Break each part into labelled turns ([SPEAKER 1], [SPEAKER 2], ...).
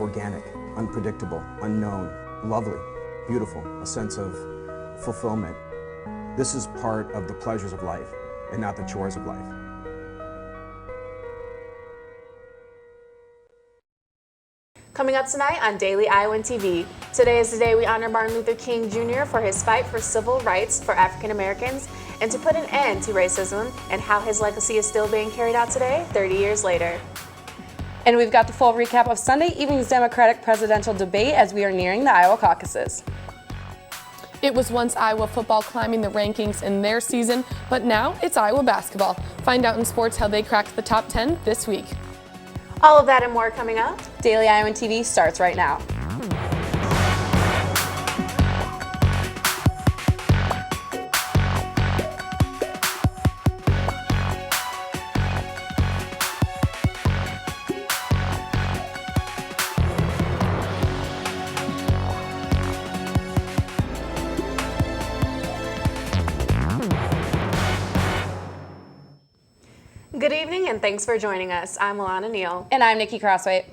[SPEAKER 1] organic, unpredictable, unknown, lovely, beautiful, a sense of fulfillment. This is part of the pleasures of life and not the chores of life.
[SPEAKER 2] Coming up tonight on Daily Iowan TV. Today is the day we honor Martin Luther King Jr. for his fight for civil rights for African Americans and to put an end to racism, and how his legacy is still being carried out today, 30 years later. And we've got the full recap of Sunday evening's Democratic presidential debate as we are nearing the Iowa caucuses.
[SPEAKER 3] It was once Iowa football climbing the rankings in their season, but now it's Iowa basketball. Find out in sports how they cracked the top 10 this week.
[SPEAKER 2] All of that and more coming up. Daily Iowan TV starts right now. Good evening and thanks for joining us. I'm Alana Neal.
[SPEAKER 4] And I'm Nikki Crossway.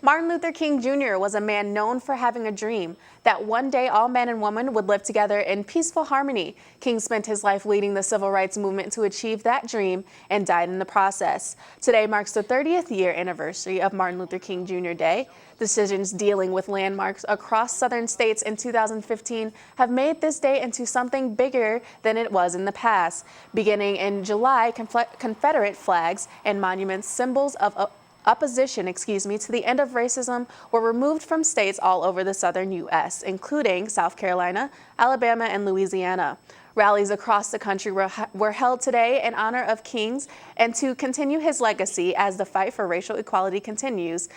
[SPEAKER 2] Martin Luther King Jr. was a man known for having a dream that one day all men and women would live together in peaceful harmony. King spent his life leading the civil rights movement to achieve that dream and died in the process. Today marks the 30th year anniversary of Martin Luther King Jr. Day. Decisions dealing with landmarks across southern states in 2015 have made this day into something bigger than it was in the past. Beginning in July, Confederate flags and monuments, symbols of opposition to the end of racism, were removed from states all over the southern U.S., including South Carolina, Alabama, and Louisiana. Rallies across the country were held today in honor of King's and to continue his legacy as the fight for racial equality continues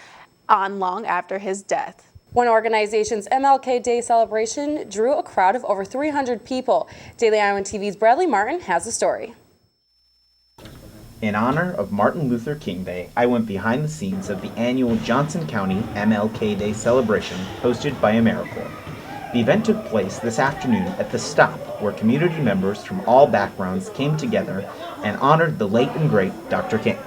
[SPEAKER 2] on long after his death.
[SPEAKER 4] One organization's MLK Day celebration drew a crowd of over 300 people. Daily Iowan TV's Bradley Martin has the story.
[SPEAKER 5] In honor of Martin Luther King Day, I went behind the scenes of the annual Johnson County MLK Day celebration hosted by AmeriCorps. The event took place this afternoon at The Stop, where community members from all backgrounds came together and honored the late and great Dr. King.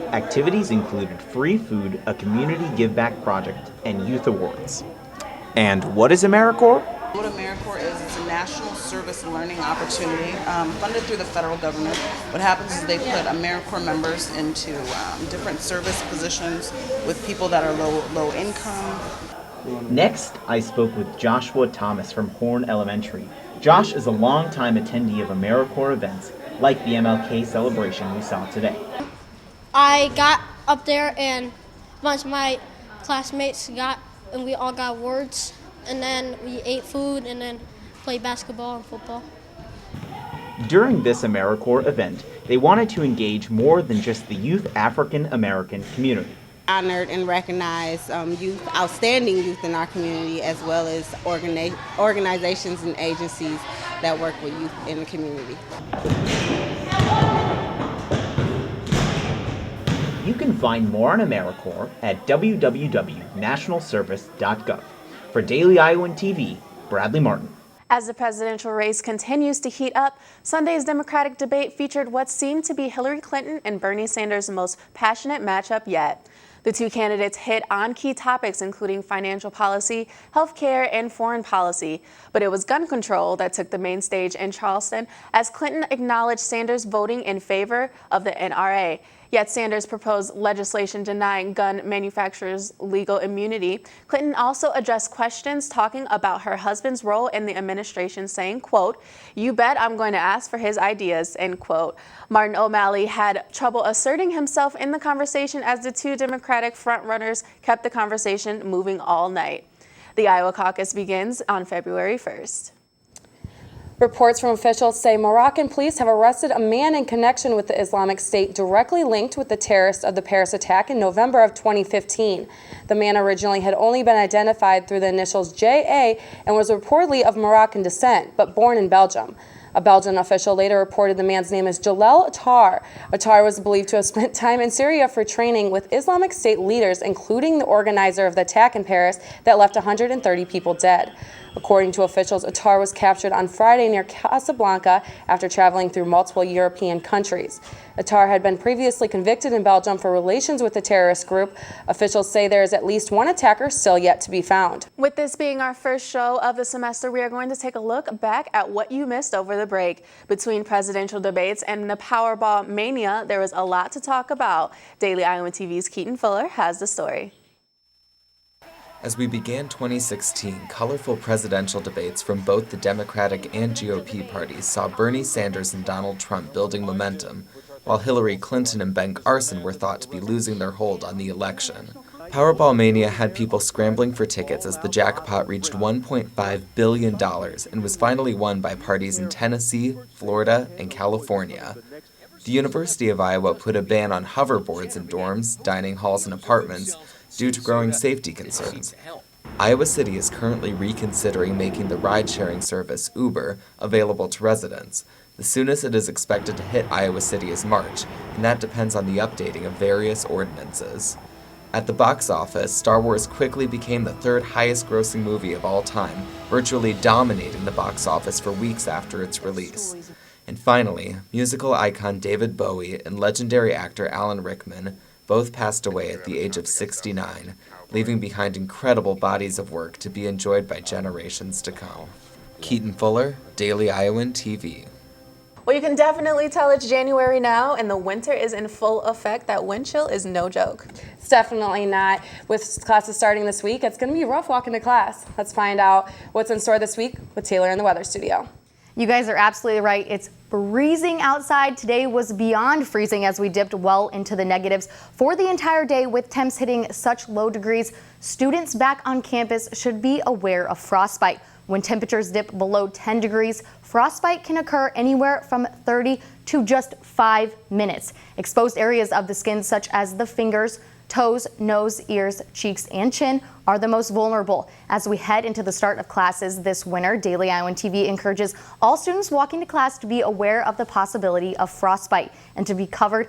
[SPEAKER 5] Activities included free food, a community give-back project, and youth awards. And what is AmeriCorps?
[SPEAKER 6] What AmeriCorps is, it's a national service learning opportunity funded through the federal government. What happens is they put AmeriCorps members into different service positions with people that are low income.
[SPEAKER 5] Next, I spoke with Joshua Thomas from Horn Elementary. Josh is a longtime attendee of AmeriCorps events like the MLK celebration we saw today.
[SPEAKER 7] I got up there and a bunch of my classmates and we all got awards, and then we ate food and then played basketball and football.
[SPEAKER 5] During this AmeriCorps event, they wanted to engage more than just the youth African American community.
[SPEAKER 8] Honored and recognize outstanding youth in our community, as well as organizations and agencies that work with youth in the community.
[SPEAKER 5] You can find more on AmeriCorps at www.nationalservice.gov. For Daily Iowan TV, Bradley Martin.
[SPEAKER 2] As the presidential race continues to heat up, Sunday's Democratic debate featured what seemed to be Hillary Clinton and Bernie Sanders' most passionate matchup yet. The two candidates hit on key topics including financial policy, healthcare, and foreign policy. But it was gun control that took the main stage in Charleston as Clinton acknowledged Sanders voting in favor of the NRA. Yet Sanders proposed legislation denying gun manufacturers legal immunity. Clinton also addressed questions talking about her husband's role in the administration, saying, quote, "You bet I'm going to ask for his ideas," end quote. Martin O'Malley had trouble asserting himself in the conversation as the two Democratic frontrunners kept the conversation moving all night. The Iowa caucus begins on February 1st.
[SPEAKER 4] Reports from officials say Moroccan police have arrested a man in connection with the Islamic State directly linked with the terrorists of the Paris attack in November of 2015. The man originally had only been identified through the initials JA and was reportedly of Moroccan descent, but born in Belgium. A Belgian official later reported the man's name is Jalel Attar. Attar was believed to have spent time in Syria for training with Islamic State leaders, including the organizer of the attack in Paris that left 130 people dead. According to officials, Attar was captured on Friday near Casablanca after traveling through multiple European countries. Attar had been previously convicted in Belgium for relations with the terrorist group. Officials say there is at least one attacker still yet to be found.
[SPEAKER 2] With this being our first show of the semester, we are going to take a look back at what you missed over the break. Between presidential debates and the Powerball mania, there was a lot to talk about. Daily Iowan TV's Keaton Fuller has the story.
[SPEAKER 9] As we began 2016, colorful presidential debates from both the Democratic and GOP parties saw Bernie Sanders and Donald Trump building momentum, while Hillary Clinton and Ben Carson were thought to be losing their hold on the election. Powerball mania had people scrambling for tickets as the jackpot reached $1.5 billion and was finally won by parties in Tennessee, Florida, and California. The University of Iowa put a ban on hoverboards in dorms, dining halls, and apartments due to growing safety concerns. Iowa City is currently reconsidering making the ride-sharing service Uber available to residents. The soonest it is expected to hit Iowa City is March, and that depends on the updating of various ordinances. At the box office, Star Wars quickly became the third highest-grossing movie of all time, virtually dominating the box office for weeks after its release. And finally, musical icon David Bowie and legendary actor Alan Rickman both passed away at the age of 69, leaving behind incredible bodies of work to be enjoyed by generations to come. Keaton Fuller, Daily Iowan TV.
[SPEAKER 2] Well, you can definitely tell it's January now and the winter is in full effect. That wind chill is no joke.
[SPEAKER 4] It's definitely not. With classes starting this week, it's going to be rough walking to class. Let's find out what's in store this week with Taylor in the weather studio.
[SPEAKER 10] You guys are absolutely right. It's freezing outside. Today was beyond freezing as we dipped well into the negatives for the entire day with temps hitting such low degrees. Students back on campus should be aware of frostbite. When temperatures dip below 10 degrees, frostbite can occur anywhere from 30 to just 5 minutes. Exposed areas of the skin such as the fingers, toes, nose, ears, cheeks, and chin are the most vulnerable. As we head into the start of classes this winter, Daily Iowan TV encourages all students walking to class to be aware of the possibility of frostbite and to cover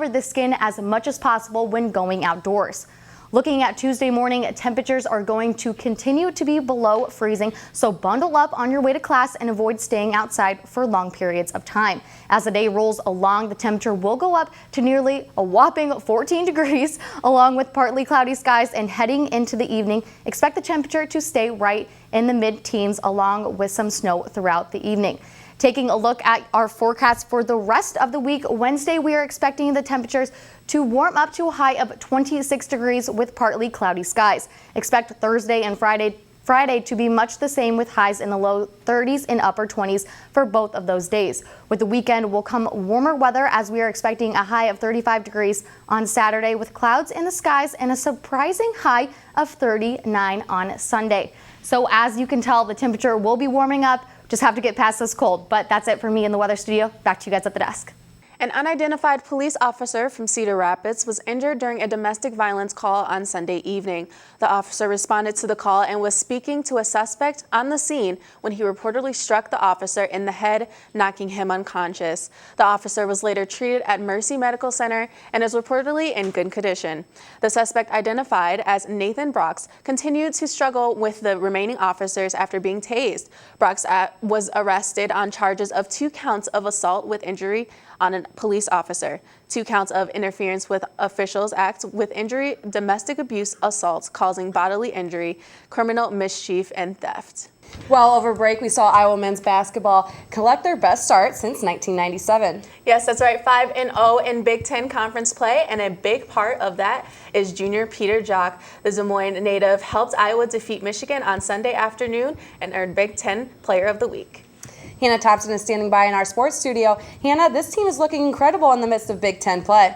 [SPEAKER 10] the skin as much as possible when going outdoors. Looking at Tuesday morning, temperatures are going to continue to be below freezing, so bundle up on your way to class and avoid staying outside for long periods of time. As the day rolls along, the temperature will go up to nearly a whopping 14 degrees, along with partly cloudy skies, and heading into the evening, expect the temperature to stay right in the mid-teens along with some snow throughout the evening. Taking a look at our forecast for the rest of the week, Wednesday we are expecting the temperatures to warm up to a high of 26 degrees with partly cloudy skies. Expect Thursday and Friday to be much the same with highs in the low 30s and upper 20s for both of those days. With the weekend will come warmer weather as we are expecting a high of 35 degrees on Saturday with clouds in the skies and a surprising high of 39 on Sunday. So as you can tell, the temperature will be warming up. Just have to get past this cold. But that's it for me in the weather studio. Back to you guys at the desk.
[SPEAKER 2] An unidentified police officer from Cedar Rapids was injured during a domestic violence call on Sunday evening. The officer responded to the call and was speaking to a suspect on the scene when he reportedly struck the officer in the head, knocking him unconscious. The officer was later treated at Mercy Medical Center and is reportedly in good condition. The suspect, identified as Nathan Brox, continued to struggle with the remaining officers after being tased. Brox was arrested on charges of 2 counts of assault with injury on a police officer, 2 counts of interference with officials act with injury, domestic abuse, assault causing bodily injury, criminal mischief, and theft.
[SPEAKER 4] Well, over break, we saw Iowa men's basketball collect their best start since 1997.
[SPEAKER 2] Yes, that's right, 5-0 in Big Ten conference play, and a big part of that is junior Peter Jock. The Des Moines native helped Iowa defeat Michigan on Sunday afternoon and earned Big Ten Player of the Week.
[SPEAKER 4] Hannah Thompson is standing by in our sports studio. Hannah, this team is looking incredible in the midst of Big Ten play.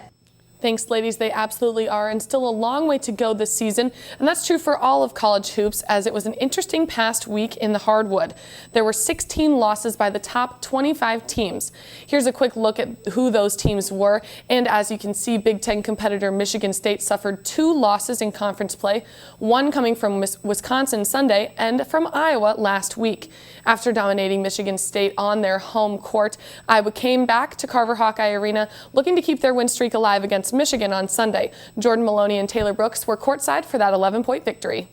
[SPEAKER 3] Thanks, ladies. They absolutely are, and still a long way to go this season. And that's true for all of college hoops, as it was an interesting past week in the hardwood. There were 16 losses by the top 25 teams. Here's a quick look at who those teams were. And as you can see, Big Ten competitor Michigan State suffered 2 losses in conference play, one coming from Wisconsin Sunday and from Iowa last week. After dominating Michigan State on their home court, Iowa came back to Carver Hawkeye Arena looking to keep their win streak alive against Michigan on Sunday. Jordan Maloney and Taylor Brooks were courtside for that 11-point victory.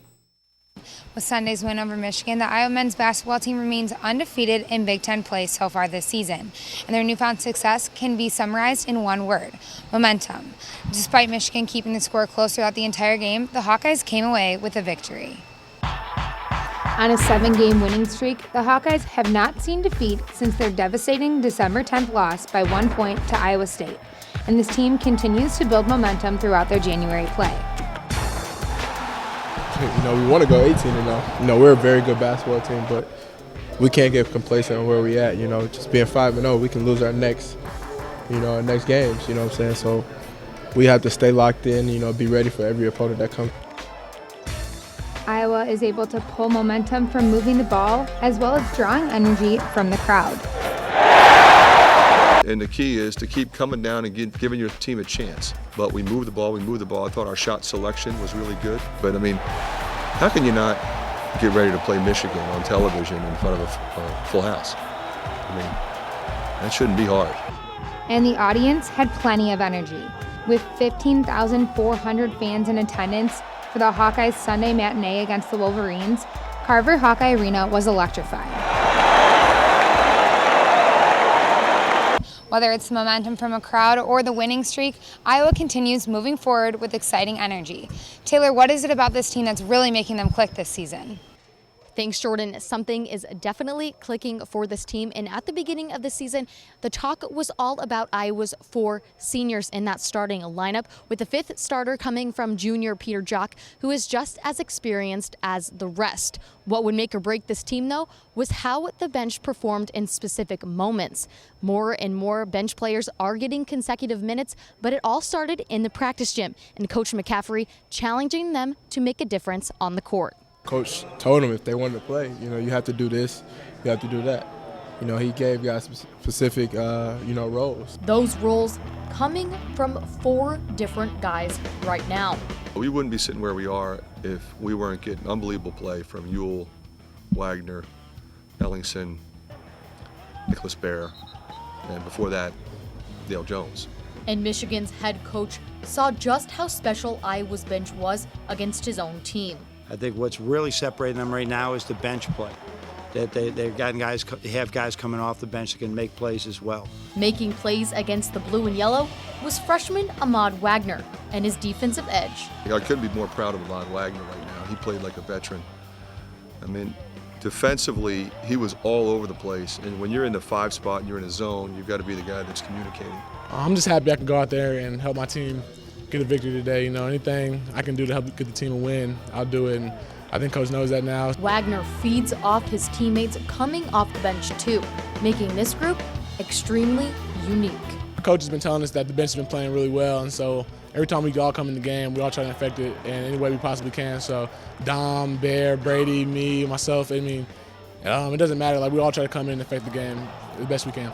[SPEAKER 11] With Sunday's win over Michigan, the Iowa men's basketball team remains undefeated in Big Ten play so far this season. And their newfound success can be summarized in one word: momentum. Despite Michigan keeping the score close throughout the entire game, the Hawkeyes came away with a victory. On a 7-game winning streak, the Hawkeyes have not seen defeat since their devastating December 10th loss by 1 point to Iowa State. And this team continues to build momentum throughout their January play.
[SPEAKER 12] We want to go 18-0. We're a very good basketball team, but we can't get complacent on where we're at. Just being 5-0, we can lose our next games. You know what I'm saying? So we have to stay locked in. Be ready for every opponent that comes.
[SPEAKER 11] Iowa is able to pull momentum from moving the ball as well as drawing energy from the crowd.
[SPEAKER 13] And the key is to keep coming down and giving your team a chance. But we moved the ball. I thought our shot selection was really good. But, how can you not get ready to play Michigan on television in front of a full house? That shouldn't be hard.
[SPEAKER 11] And the audience had plenty of energy. With 15,400 fans in attendance for the Hawkeyes' Sunday matinee against the Wolverines, Carver Hawkeye Arena was electrified. Whether it's the momentum from a crowd or the winning streak, Iowa continues moving forward with exciting energy. Taylor, what is it about this team that's really making them click this season?
[SPEAKER 10] Thanks, Jordan. Something is definitely clicking for this team. And at the beginning of the season, the talk was all about Iowa's 4 seniors in that starting lineup, with the 5th starter coming from junior Peter Jock, who is just as experienced as the rest. What would make or break this team, though, was how the bench performed in specific moments. More and more bench players are getting consecutive minutes, but it all started in the practice gym, and Coach McCaffrey challenging them to make a difference on the court.
[SPEAKER 12] Coach told them if they wanted to play, you have to do this, you have to do that. He gave guys specific, roles.
[SPEAKER 10] Those roles coming from 4 different guys right now.
[SPEAKER 13] We wouldn't be sitting where we are if we weren't getting unbelievable play from Ewell, Wagner, Ellingson, Nicholas Bear, and before that, Dale Jones.
[SPEAKER 10] And Michigan's head coach saw just how special Iowa's bench was against his own team.
[SPEAKER 14] I think what's really separating them right now is the bench play. That they've gotten guys, they have guys coming off the bench that can make plays as well.
[SPEAKER 10] Making plays against the blue and yellow was freshman Ahmad Wagner and his defensive edge.
[SPEAKER 13] I couldn't be more proud of Ahmad Wagner right now. He played like a veteran. Defensively, he was all over the place. And when you're in the 5 spot and you're in a zone, you've got to be the guy that's communicating.
[SPEAKER 12] I'm just happy I can go out there and help my team get a victory today. Anything I can do to help get the team a win, I'll do it. And I think Coach knows that now.
[SPEAKER 10] Wagner feeds off his teammates coming off the bench too, making this group extremely unique.
[SPEAKER 12] Coach has been telling us that the bench has been playing really well, and so every time we all come in the game, we all try to affect it in any way we possibly can. So Dom, Bear, Brady, me, myself, it doesn't matter. We all try to come in and affect the game the best we can.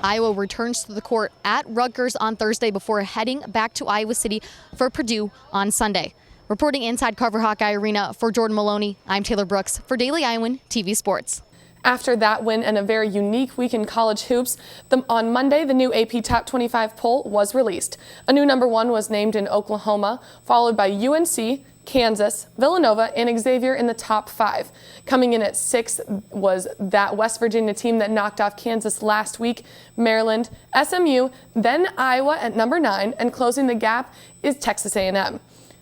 [SPEAKER 10] Iowa returns to the court at Rutgers on Thursday before heading back to Iowa City for Purdue on Sunday. Reporting inside Carver Hawkeye Arena for Jordan Maloney, I'm Taylor Brooks for Daily Iowan TV Sports.
[SPEAKER 3] After that win and a very unique week in college hoops, on Monday, the new AP Top 25 poll was released. A new number 1 was named in Oklahoma, followed by UNC, Kansas, Villanova, and Xavier in the top 5. Coming in at 6 was that West Virginia team that knocked off Kansas last week, Maryland, SMU, then Iowa at number 9, and closing the gap is Texas A&M.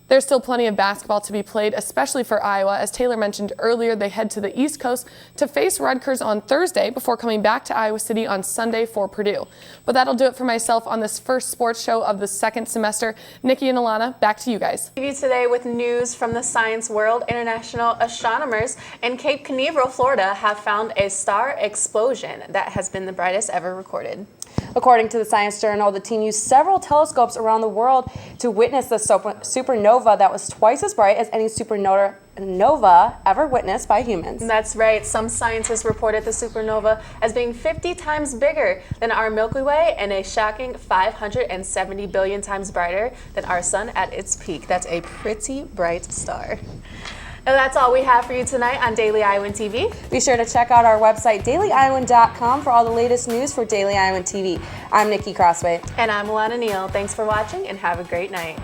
[SPEAKER 3] There's still plenty of basketball to be played, especially for Iowa. As Taylor mentioned earlier, they head to the East Coast to face Rutgers on Thursday before coming back to Iowa City on Sunday for Purdue. But that'll do it for myself on this first sports show of the second semester. Nikki and Alana, back to you guys.
[SPEAKER 2] TV today with news from the science world. International astronomers in Cape Canaveral, Florida have found a star explosion that has been the brightest ever recorded.
[SPEAKER 4] According to the Science Journal, the team used several telescopes around the world to witness the supernova that was twice as bright as any supernova ever witnessed by humans.
[SPEAKER 2] That's right. Some scientists reported the supernova as being 50 times bigger than our Milky Way and a shocking 570 billion times brighter than our sun at its peak. That's a pretty bright star. And that's all we have for you tonight on Daily Iowan TV.
[SPEAKER 4] Be sure to check out our website, dailyiowan.com, for all the latest news for Daily Iowan TV. I'm Nikki Crossway.
[SPEAKER 2] And I'm Alana Neal. Thanks for watching and have a great night.